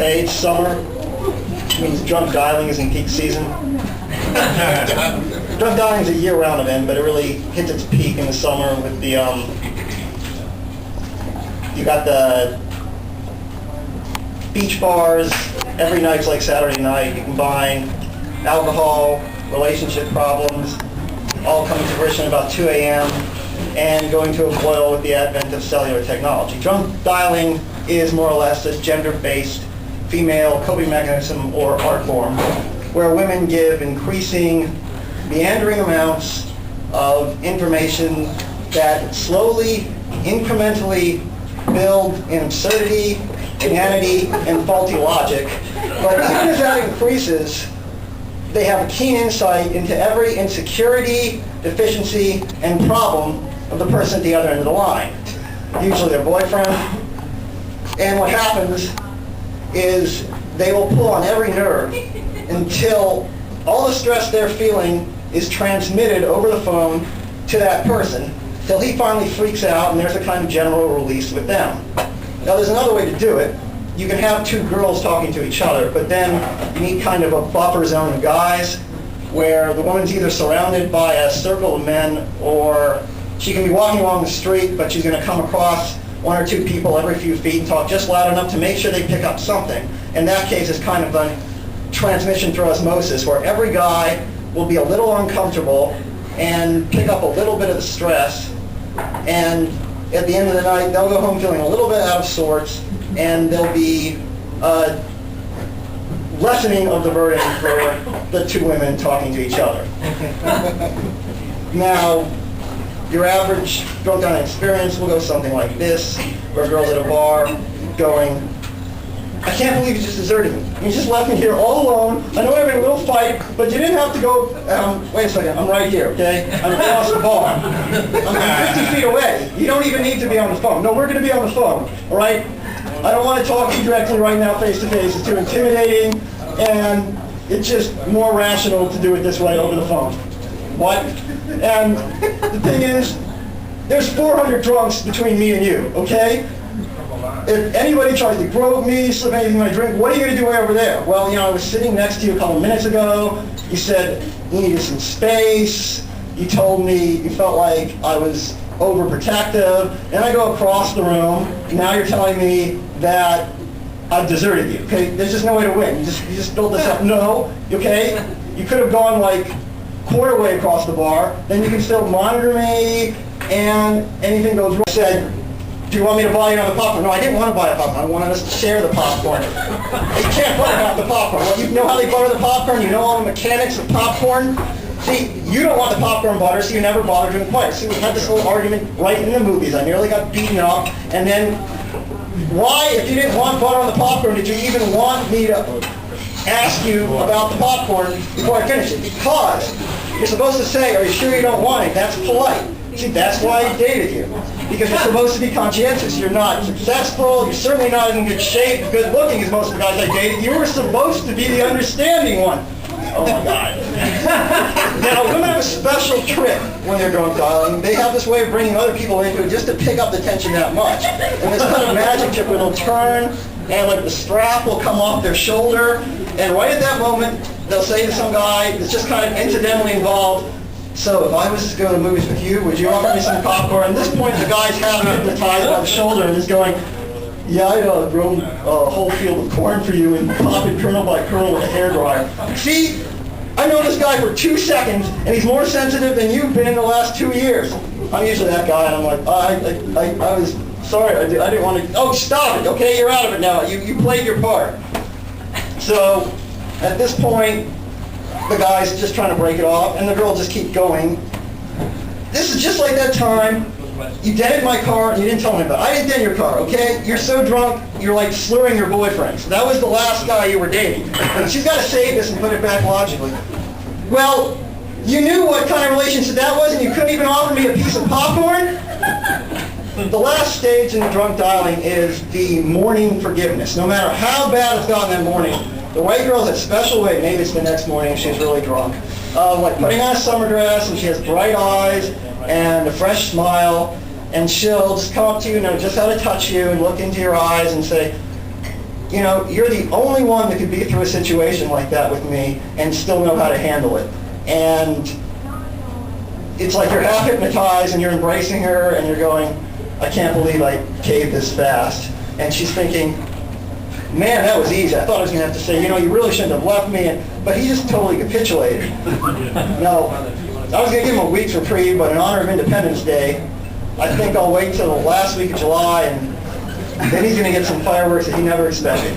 Okay, it's summer, means drunk dialing is in peak season. Drunk dialing is a year-round event, but it really hits its peak in the summer with the, you got the beach bars, every night's like Saturday night. You combine alcohol, relationship problems, all coming to fruition about 2 a.m. and going to a boil with the advent of cellular technology. Drunk dialing is more or less a gender-based female coping mechanism or art form where women give increasing, meandering amounts of information that slowly, incrementally build in absurdity, inanity, and faulty logic. But even as that increases, they have a keen insight into every insecurity, deficiency, and problem of the person at the other end of the line, usually their boyfriend. And what happens is they will pull on every nerve until all the stress they're feeling is transmitted over the phone to that person, till he finally freaks out and there's a kind of general release with them. Now there's another way to do it. You can have two girls talking to each other, but then you need kind of a buffer zone of guys where the woman's either surrounded by a circle of men, or she can be walking along the street, but she's going to come across one or two people every few feet and talk just loud enough to make sure they pick up something. In that case, it's kind of a transmission through osmosis, where every guy will be a little uncomfortable and pick up a little bit of the stress, and at the end of the night, they'll go home feeling a little bit out of sorts, and there'll be a lessening of the burden for the two women talking to each other. Now, your average drunk dialing experience will go something like this, where a girl's at a bar going, I can't believe you just deserted me. You just left me here all alone. I know we're having a little fight, but you didn't have to go, wait a second, I'm right here, okay? I'm across the bar. I'm 50 feet away. You don't even need to be on the phone. No, we're going to be on the phone, all right? I don't want to talk to you directly right now face to face. It's too intimidating, and it's just more rational to do it this way over the phone. What? And the thing is, there's 400 drunks between me and you, okay? If anybody tries to grope me, slip anything in my drink, what are you going to do way over there? Well, you know, I was sitting next to you a couple minutes ago. You said you needed some space. You told me you felt like I was overprotective. And I go across the room. And now you're telling me that I've deserted you. Okay, there's just no way to win. You just built this up. No, okay? You could have gone like quarter way across the bar. Then you can still monitor me, and anything goes wrong. I said, do you want me to buy you another popcorn? No, I didn't want to buy a popcorn. I wanted us to share the popcorn. You can't butter half the popcorn. Well, you know how they butter the popcorn? You know all the mechanics of popcorn? See, you don't want the popcorn butter, so you never bother to inquire. See, we had this little argument right in the movies. I nearly got beaten up. And then, why, if you didn't want butter on the popcorn, did you even want me to ask you about the popcorn before I finish it? Because you're supposed to say, are you sure you don't want it? That's polite. See, that's why I dated you. Because you're supposed to be conscientious. You're not successful. You're certainly not in good shape, good looking as most of the guys I dated. You were supposed to be the understanding one. Oh my God. Now, women have a special trick when they're drunk dialing. They have this way of bringing other people into it just to pick up the tension that much. And this kind of magic trick where they'll turn and like the strap will come off their shoulder. And right at that moment, they'll say to some guy that's just kind of incidentally involved, so if I was to go to the movies with you, would you offer me some popcorn? At this point, the guy's half hypnotized by the shoulder and is going, yeah, I'd grow a whole field of corn for you and pop it kernel by kernel with a hairdryer. See, I know this guy for 2 seconds, and he's more sensitive than you've been in the last 2 years. I'm usually that guy, and I'm like, I was sorry, I didn't want to. Oh, stop it, okay, you're out of it now. You played your part. So, at this point, the guy's just trying to break it off, and the girl just keeps going. This is just like that time you dented my car and you didn't tell me about it. I didn't dent your car, okay? You're so drunk, you're like slurring your boyfriend. So that was the last guy you were dating. And she's got to save this and put it back logically. Well, you knew what kind of relationship that was, and you couldn't even offer me a piece of popcorn? The last stage in the drunk dialing is the morning forgiveness. No matter how bad it's gotten that morning, the white girl has a special way, maybe it's the next morning if she's really drunk, like putting on a summer dress and she has bright eyes and a fresh smile, and she'll just come up to you and know just how to touch you and look into your eyes and say, you know, you're the only one that could be through a situation like that with me and still know how to handle it. And it's like you're half hypnotized and you're embracing her and you're going, I can't believe I caved this fast. And she's thinking, man, that was easy. I thought I was going to have to say, you know, you really shouldn't have left me. But he just totally capitulated. No, I was going to give him a week's reprieve, but in honor of Independence Day, I think I'll wait till the last week of July, and then he's going to get some fireworks that he never expected.